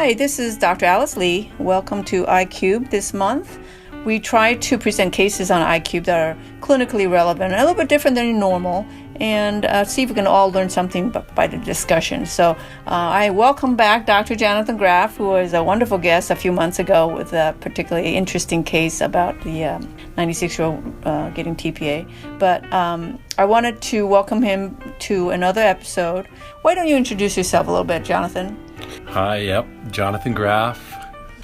Hi, this is Dr. Alice Lee. Welcome to iCubed this month. We try to present cases on iCubed that are clinically relevant, a little bit different than normal, and see if we can all learn something by the discussion. So I welcome back Dr. Jonathan Graff, who was a wonderful guest a few months ago with a particularly interesting case about the 96-year-old getting TPA. But I wanted to welcome him to another episode. Why don't you introduce yourself a little bit, Jonathan? Hi, Jonathan Graff,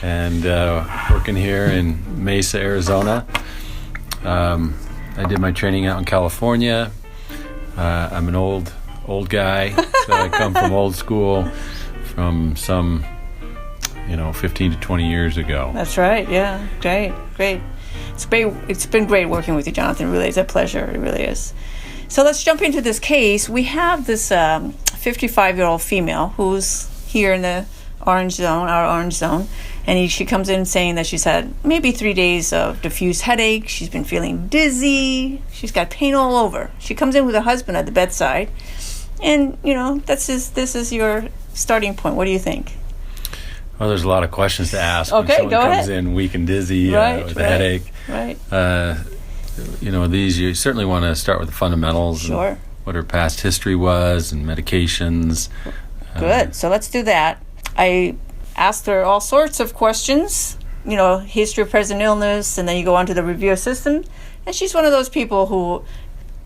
and working here in Mesa, Arizona. I did my training out in California. I'm an old guy, so I come from old school, from some, 15 to 20 years ago. That's right. Yeah, great. It's been great working with you, Jonathan. It really is a pleasure. It really is. So let's jump into this case. We have this 55-year-old female who's here in the our orange zone, and she comes in saying that she's had maybe 3 days of diffuse headache. She's been feeling dizzy. She's got pain all over. She comes in with her husband at the bedside, and this is your starting point. What do you think? Well, there's a lot of questions to ask Okay, when someone go comes ahead. in weak and dizzy with a headache. Right. These you certainly want to start with the fundamentals. Sure. And what her past history was and medications. Good. So let's do that. I asked her all sorts of questions, history of present illness, and then you go on to the review system. And she's one of those people who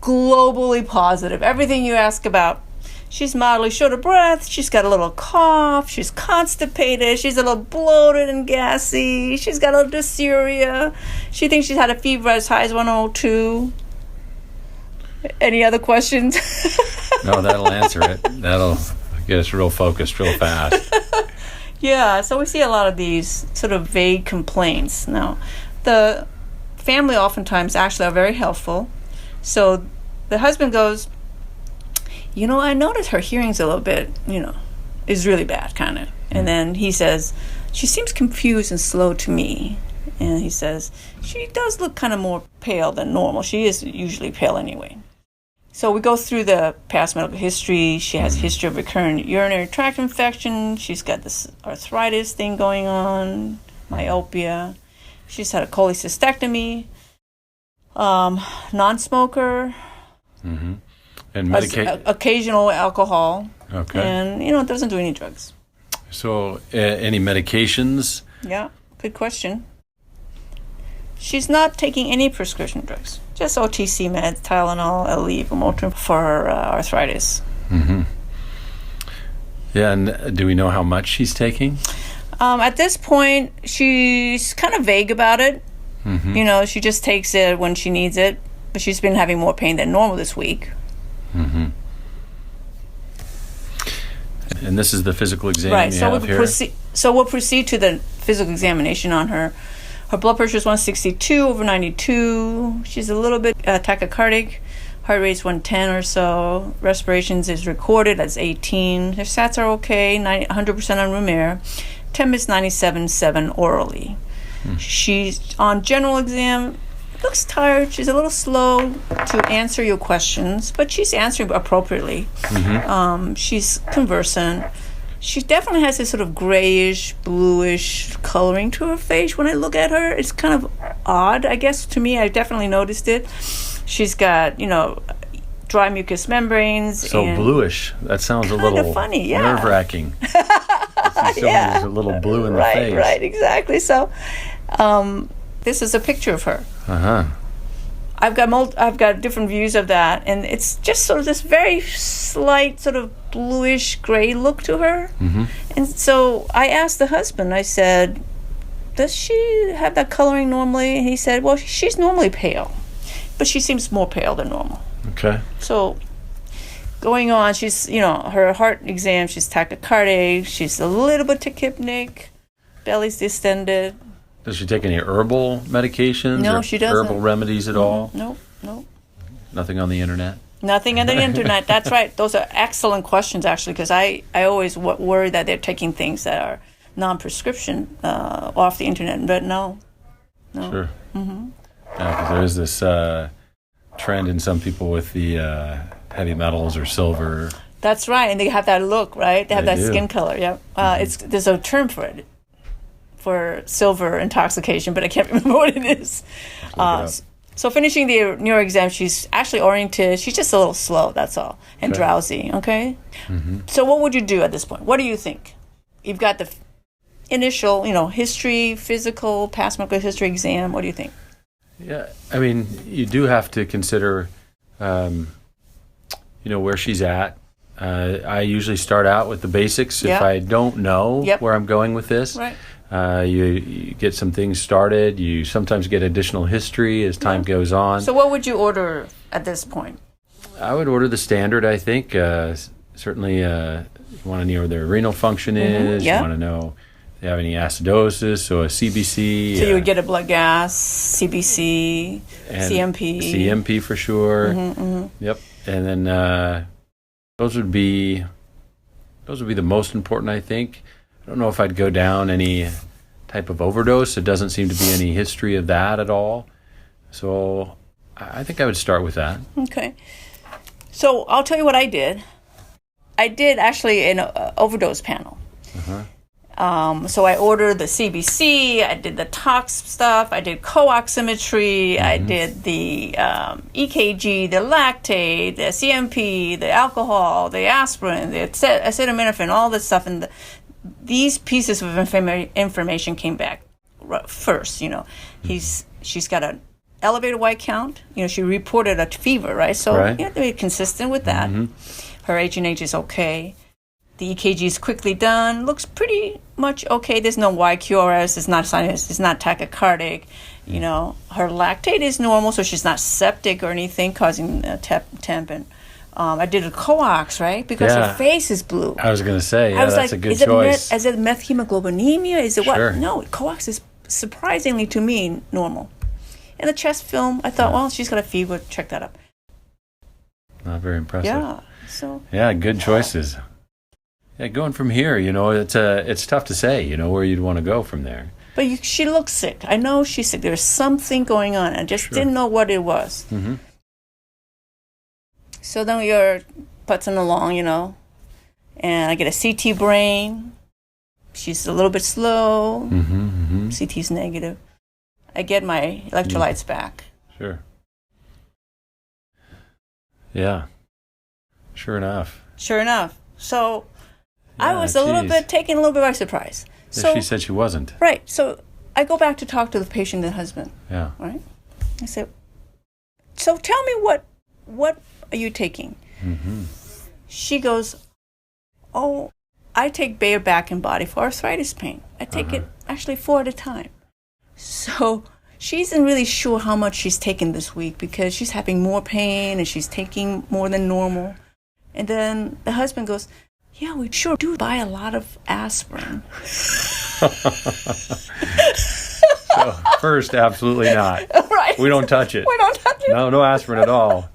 globally positive. Everything you ask about. She's mildly short of breath. She's got a little cough. She's constipated. She's a little bloated and gassy. She's got a little dysuria. She thinks she's had a fever as high as 102. Any other questions? No, that'll answer it. That'll get us real focused real fast. Yeah, so we see a lot of these sort of vague complaints. Now, the family oftentimes actually are very helpful. So the husband goes, I noticed her hearing's a little bit, is really bad, kind of. And then he says, she seems confused and slow to me. And he says, she does look kind of more pale than normal. She is usually pale anyway. So we go through the past medical history. She has history of recurrent urinary tract infection. She's got this arthritis thing going on, myopia. She's had a cholecystectomy, non-smoker, and occasional alcohol. Okay. And, doesn't do any drugs. So any medications? Yeah, good question. She's not taking any prescription drugs, just OTC meds, Tylenol, Aleve, Motrin for her arthritis. Mm-hmm. Yeah, and do we know how much she's taking? At this point, she's kind of vague about it. Mm-hmm. She just takes it when she needs it, but she's been having more pain than normal this week. Mm-hmm. And this is the physical exam right. you So have here? So we'll proceed to the physical examination on her. Her blood pressure is 162 over 92. She's a little bit tachycardic. Heart rate's 110 or so. Respirations is recorded as 18. Her stats are okay, 100% on room air. Temp is 97.7 orally. She's on general exam. Looks tired. She's a little slow to answer your questions, but she's answering appropriately. She's conversant. She definitely has this sort of grayish, bluish coloring to her face. When I look at her, it's kind of odd, I guess, to me. I definitely noticed it. She's got, dry mucous membranes. So bluish. That sounds a little funny, yeah. nerve-wracking. Yeah. Who's a little blue in the face. Right, exactly. So this is a picture of her. Uh-huh. I've got different views of that, and it's just sort of this very slight sort of bluish gray look to her. Mm-hmm. And so I asked the husband, I said, does she have that coloring normally? And he said, well, she's normally pale, but she seems more pale than normal. Okay. So going on, she's, her heart exam, she's tachycardic, she's a little bit tachypnic, belly's distended. Does she take any herbal medications? No, or she doesn't. Herbal remedies at all? Nope. Nothing on the internet? Nothing on the internet. That's right. Those are excellent questions, actually, because I always worry that they're taking things that are non-prescription off the internet, but no. Sure. Mm-hmm. Yeah, because there is this trend in some people with the heavy metals or silver. That's right, and they have that look, right? They have They that do. skin color. Yeah, there's a term for it, for silver intoxication, but I can't remember what it is. So finishing the neuro exam, she's actually oriented. She's just a little slow, that's all, and drowsy. Okay. So what would you do at this point? What do you think? You've got the initial, history, physical, past medical history exam. What do you think? Yeah, I mean, you do have to consider, where she's at. I usually start out with the basics. If I don't know where I'm going with this, you get some things started. You sometimes get additional history as time goes on. So what would you order at this point? I would order the standard, I think. Certainly, you want to know where their renal function is. You want to know if they have any acidosis, so a CBC. So you would get a blood gas, CBC, CMP. CMP for sure. Yep. And then those would be the most important, I think. I don't know if I'd go down any type of overdose. There doesn't seem to be any history of that at all. So I think I would start with that. Okay. So I'll tell you what I did. I did actually an overdose panel. So I ordered the CBC, I did the tox stuff, I did co-oximetry, I did the EKG, the lactate, the CMP, the alcohol, the aspirin, the acetaminophen, all this stuff. And these pieces of information came back first. She's got an elevated white count. She reported a fever, right? So you have to be consistent with that. Her H&H is okay. The EKG is quickly done. Looks pretty much okay. There's no YQRS. It's not sinus. It's not tachycardic. Her lactate is normal, so she's not septic or anything causing temp. And I did a co-ox, right? Because her face is blue. I was going to say, that's like, a good choice. Is it methemoglobinemia? Is it what? Sure. No, co-ox is surprisingly to me normal. And the chest film, I thought, well, she's got a fever. Check that up. Not very impressive. Yeah. So. Yeah, good choices. Yeah, going from here, it's tough to say, where you'd want to go from there. But she looks sick. I know she's sick. There's something going on. I just didn't know what it was. So then we are putzing along, and I get a CT brain. She's a little bit slow. CT's negative. I get my electrolytes back. Sure. Yeah. Sure enough. So I was taken a little bit by surprise. So she said she wasn't. Right. So I go back to talk to the patient and husband. Yeah. Right. I said, so tell me what are you taking? She goes, oh, I take Bayer back and body for arthritis pain. I take it actually 4 at a time. So she isn't really sure how much she's taken this week because she's having more pain and she's taking more than normal. And then the husband goes, yeah, we sure do buy a lot of aspirin. So first, absolutely not. Right. We don't touch it. No aspirin at all.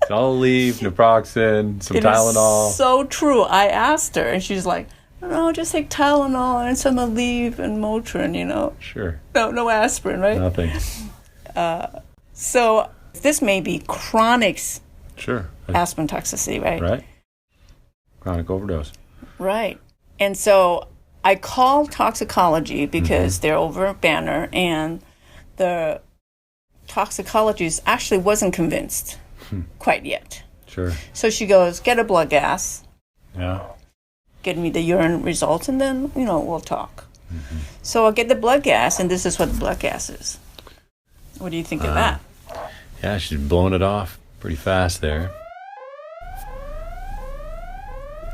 It's all leaf, naproxen, some Tylenol. Is so true. I asked her, and she's like, no, just take Tylenol and some Aleve and Motrin, Sure. No aspirin, right? Nothing. So this may be chronic aspirin toxicity, right? Right. Chronic overdose. Right. And so I called toxicology because they're over Banner, and the toxicologist actually wasn't convinced quite yet. Sure. So she goes, get a blood gas. Yeah. Get me the urine results, and then, we'll talk. So I'll get the blood gas, and this is what the blood gas is. What do you think of that? Yeah, she's blowing it off pretty fast there.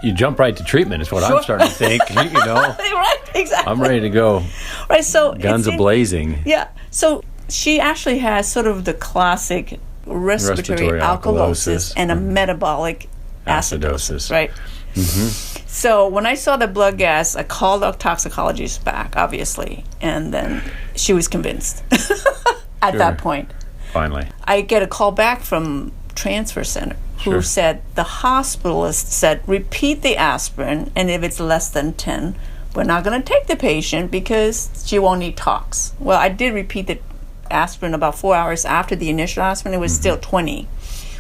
You jump right to treatment is what I'm starting to think, Right, exactly. I'm ready to go. Right, so guns a-blazing. Yeah, so she actually has sort of the classic respiratory alkalosis and a metabolic acidosis, right? So when I saw the blood gas, I called the toxicologist back, obviously, and then she was convinced at that point. Finally. I get a call back from transfer center who said the hospitalist said repeat the aspirin, and if it's less than 10, we're not going to take the patient because she won't need tox. Well, I did repeat the aspirin about 4 hours after the initial aspirin. It was still 20,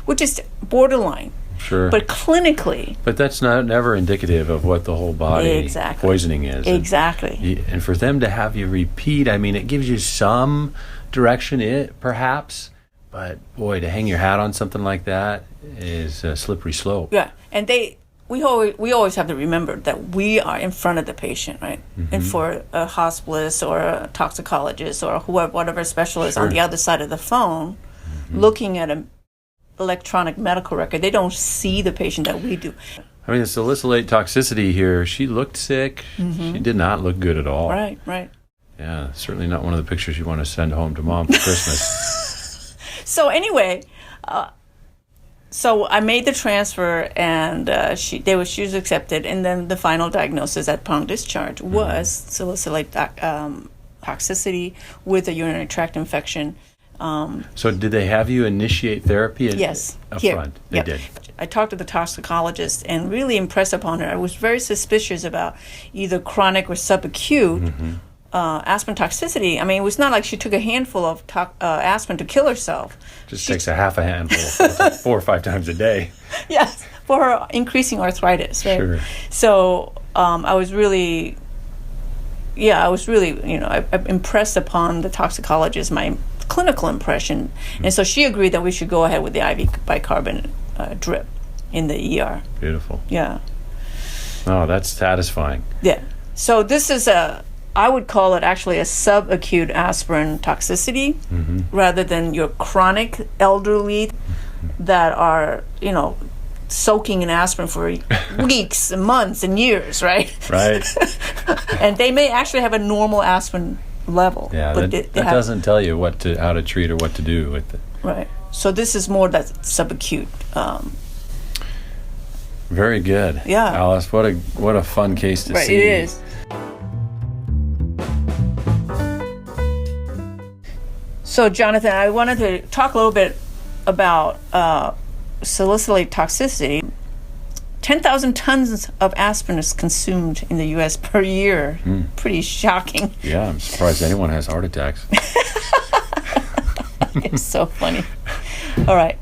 which is borderline. Sure. But clinically... But that's never indicative of what the whole body poisoning is. Exactly. And for them to have you repeat, I mean, it gives you some direction, perhaps. But, boy, to hang your hat on something like that is a slippery slope. Yeah. And we always have to remember that we are in front of the patient, right? Mm-hmm. And for a hospitalist or a toxicologist or whatever specialist Sure. on the other side of the phone, looking at an electronic medical record, they don't see the patient that we do. I mean, the salicylate toxicity here, she looked sick. She did not look good at all. Right. Yeah, certainly not one of the pictures you want to send home to Mom for Christmas. So anyway... So I made the transfer, and she was accepted, and then the final diagnosis upon discharge was salicylate toxicity with a urinary tract infection. So did they have you initiate therapy? Yes. Up Here. front? They did. I talked to the toxicologist and really impressed upon her. I was very suspicious about either chronic or subacute aspirin toxicity. I mean, it was not like she took a handful of aspirin to kill herself. Just takes a half a handful 4 or 5 times a day. Yes, for her increasing arthritis, right? Sure. So I was really, impressed upon the toxicologist, my clinical impression. And so she agreed that we should go ahead with the IV bicarbonate drip in the ER. Beautiful. Yeah. Oh, that's satisfying. Yeah. So this is I would call it actually a subacute aspirin toxicity rather than your chronic elderly that are, soaking in aspirin for weeks and months and years, right? Right. And they may actually have a normal aspirin level. Yeah, but that doesn't tell you how to treat or what to do with it. Right. So this is more that subacute. Very good. Yeah. Alice, what a fun case to see. It is. So, Jonathan, I wanted to talk a little bit about salicylate toxicity. 10,000 tons of aspirin is consumed in the U.S. per year. Pretty shocking. Yeah, I'm surprised anyone has heart attacks. It's so funny. All right.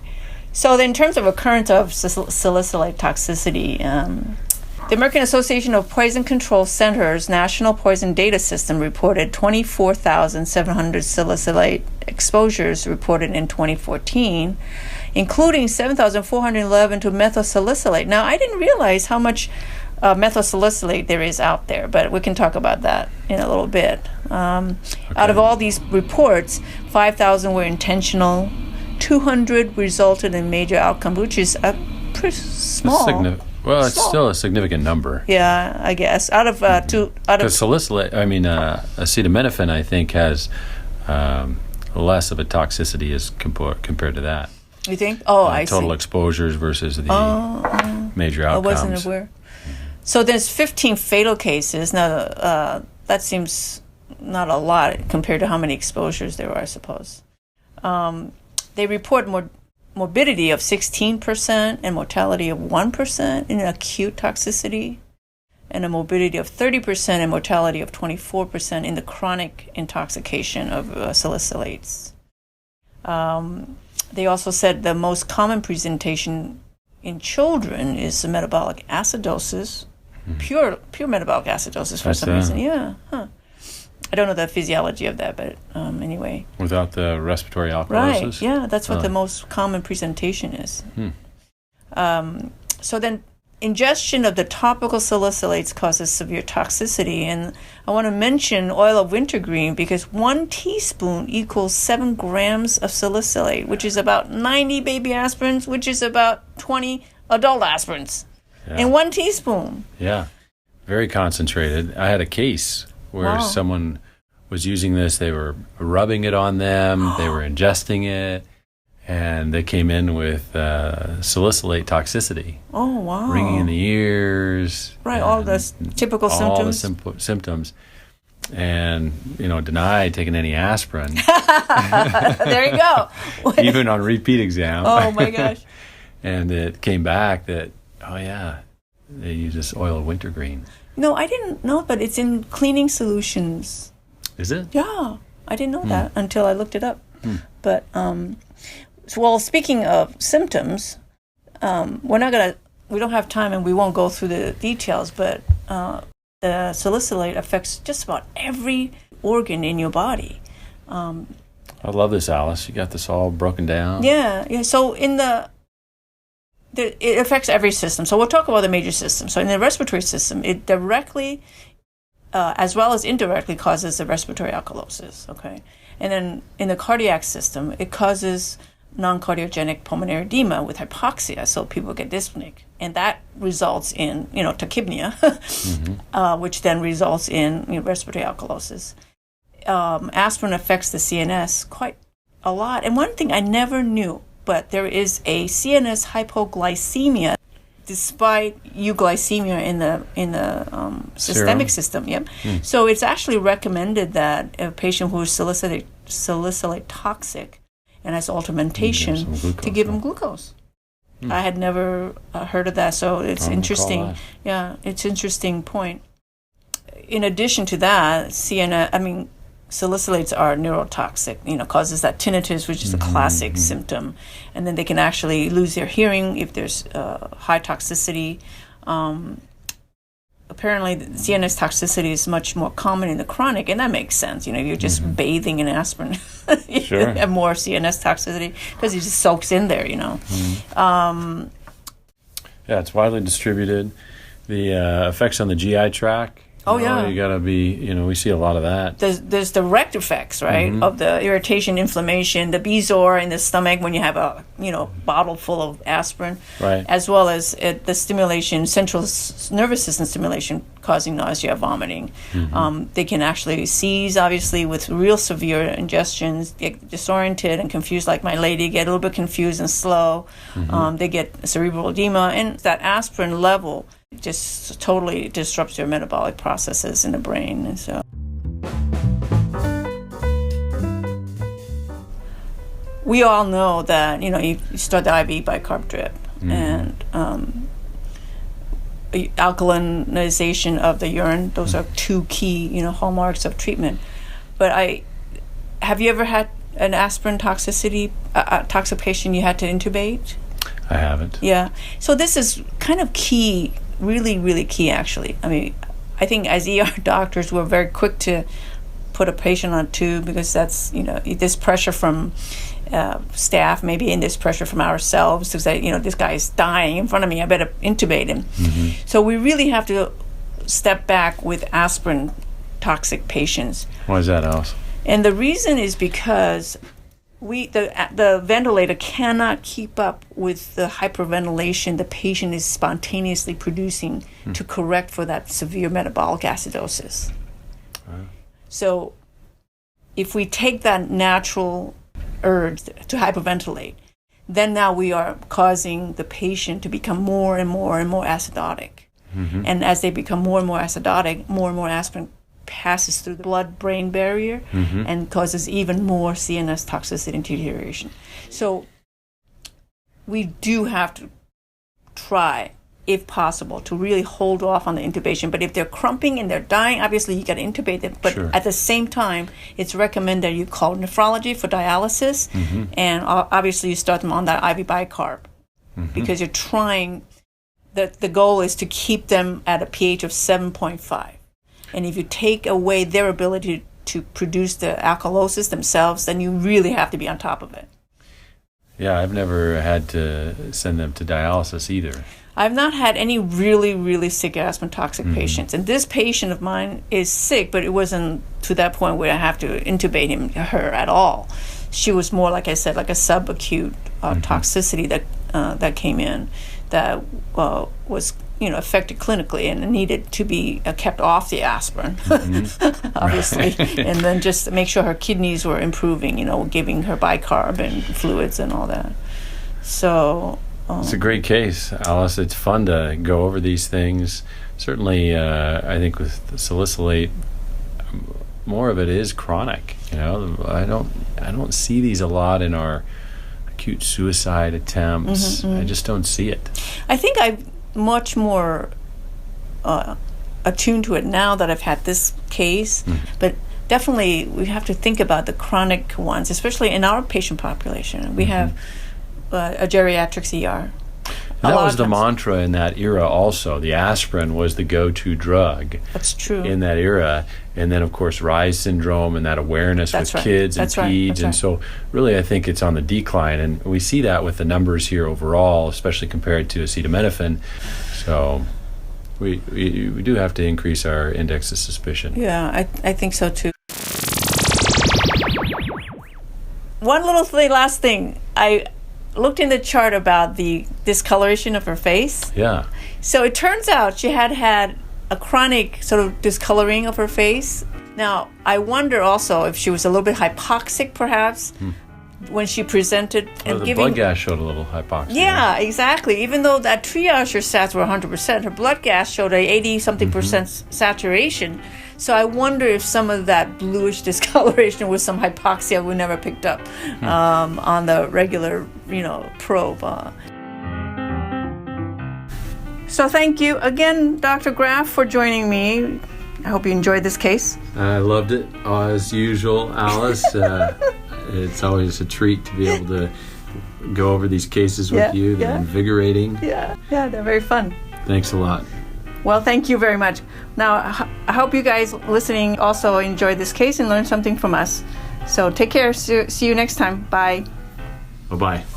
So in terms of occurrence of salicylate toxicity, the American Association of Poison Control Centers National Poison Data System reported 24,700 salicylate exposures reported in 2014, including 7,411 to methylsalicylate. Now, I didn't realize how much methylsalicylate there is out there, but we can talk about that in a little bit. Out of all these reports, 5,000 were intentional, 200 resulted in major outcome, which is a pretty small. It's still a significant number. Yeah, I guess. Because salicylate, acetaminophen, I think, has less of a toxicity as compared to that. You think? Oh, I see. Total exposures versus the major outcomes. I wasn't aware. So there's 15 fatal cases. Now, that seems not a lot compared to how many exposures there were, I suppose. They report morbidity of 16% and mortality of 1% in acute toxicity, and a morbidity of 30% and mortality of 24% in the chronic intoxication of salicylates. They also said the most common presentation in children is metabolic acidosis, pure metabolic acidosis for some reason. Yeah. Huh. I don't know the physiology of that, but anyway. Without the respiratory alkalosis? Right, yeah, that's what the most common presentation is. So then ingestion of the topical salicylates causes severe toxicity, and I want to mention oil of wintergreen because 1 teaspoon equals 7 grams of salicylate, which is about 90 baby aspirins, which is about 20 adult aspirins in 1 teaspoon. Yeah, very concentrated. I had a case where someone was using this, they were rubbing it on them, they were ingesting it, and they came in with salicylate toxicity. Oh, wow. Ringing in the ears. Right, all the typical symptoms. All the symptoms. And, denied taking any aspirin. There you go. Even on repeat exam. Oh, my gosh. And it came back that, they use this oil of wintergreen. No, I didn't know, but it's in cleaning solutions. Is it? Yeah, I didn't know that until I looked it up. But, speaking of symptoms, we don't have time and we won't go through the details, but the salicylate affects just about every organ in your body. I love this, Alice. You got this all broken down. Yeah. So it affects every system. So we'll talk about the major systems. So in the respiratory system, it directly, as well as indirectly, causes the respiratory alkalosis. Okay, and then in the cardiac system, it causes non-cardiogenic pulmonary edema with hypoxia. So people get dyspneic, and that results in tachypnea, which then results in respiratory alkalosis. Aspirin affects the CNS quite a lot. And one thing I never knew, but there is a Cns hypoglycemia, despite euglycemia in the systemic system. Yep. So it's actually recommended that a patient who is salicylate toxic and has augmentation to give them glucose. I had never heard of that, so it's interesting. Yeah, it's interesting point. In addition to that, salicylates are neurotoxic, causes that tinnitus, which is a classic symptom. And then they can actually lose their hearing if there's high toxicity. Apparently, the Cns toxicity is much more common in the chronic, and that makes sense. You're just bathing in aspirin. You have more CNS toxicity because it just soaks in there, Yeah, it's widely distributed. The effects on the GI tract. You gotta be. We see a lot of that. There's direct effects, right, of the irritation, inflammation, the Bezor in the stomach when you have a bottle full of aspirin, right, as well as the stimulation, central nervous system stimulation, causing nausea, vomiting. They can actually seize, obviously, with real severe ingestions, get disoriented and confused, like my lady, get a little bit confused and slow. They get cerebral edema, and that aspirin level just totally disrupts your metabolic processes in the brain. And so we all know that you start the IV bicarb drip and alkalinization of the urine. Those are two key hallmarks of treatment. But have you ever had an aspirin toxicity toxic patient you had to intubate? I haven't. Yeah. So this is kind of key. Really, really key, actually. I think as ER doctors, we're very quick to put a patient on a tube because that's, this pressure from staff, maybe, and this pressure from ourselves to say, this guy is dying in front of me, I better intubate him. So we really have to step back with aspirin toxic patients. Why is that, Alice? And the reason is because the ventilator cannot keep up with the hyperventilation the patient is spontaneously producing to correct for that severe metabolic acidosis. So if we take that natural urge to hyperventilate, then now we are causing the patient to become more and more and more acidotic. And as they become more and more acidotic, more and more aspirin passes through the blood-brain barrier and causes even more CNS toxicity and deterioration. So we do have to try, if possible, to really hold off on the intubation. But if they're crumping and they're dying, obviously you got to intubate them. But at the same time, it's recommended you call nephrology for dialysis, and obviously you start them on that IV bicarb because you're trying. The goal is to keep them at a pH of 7.5. And if you take away their ability to produce the alkalosis themselves, then you really have to be on top of it. Yeah, I've never had to send them to dialysis either. I've not had any really, really sick aspirin toxic patients. And this patient of mine is sick, but it wasn't to that point where I have to intubate her at all. She was more, like I said, like a subacute toxicity that came in that was affected clinically and needed to be kept off the aspirin, obviously, and then just make sure her kidneys were improving, giving her bicarb and fluids and all that. So it's a great case, Alice. It's fun to go over these things. Certainly, I think with the salicylate, more of it is chronic. I don't see these a lot in our acute suicide attempts. I just don't see it. I think I'm much more attuned to it now that I've had this case, but definitely we have to think about the chronic ones, especially in our patient population. We have a geriatrics ER. And that was the mantra in that era also. The aspirin was the go-to drug. That's true. In that era. And then, of course, Rise syndrome and that awareness with kids and peds. And so really I think it's on the decline. And we see that with the numbers here overall, especially compared to acetaminophen. So we do have to increase our index of suspicion. Yeah, I think so too. One last thing. I looked in the chart about the discoloration of her face. Yeah. So it turns out she had a chronic sort of discoloring of her face. Now, I wonder also if she was a little bit hypoxic, perhaps, when she presented. And the blood gas showed a little hypoxia. Yeah, exactly. Even though that triage her sats were 100%, her blood gas showed a 80-something percent saturation. So I wonder if some of that bluish discoloration was some hypoxia we never picked up on the regular, probe. So thank you again, Dr. Graff, for joining me. I hope you enjoyed this case. I loved it, as usual, Alice. It's always a treat to be able to go over these cases with you. They're invigorating. Yeah, they're very fun. Thanks a lot. Well, thank you very much. Now, I hope you guys listening also enjoyed this case and learned something from us. So take care. See you next time. Bye. Bye-bye.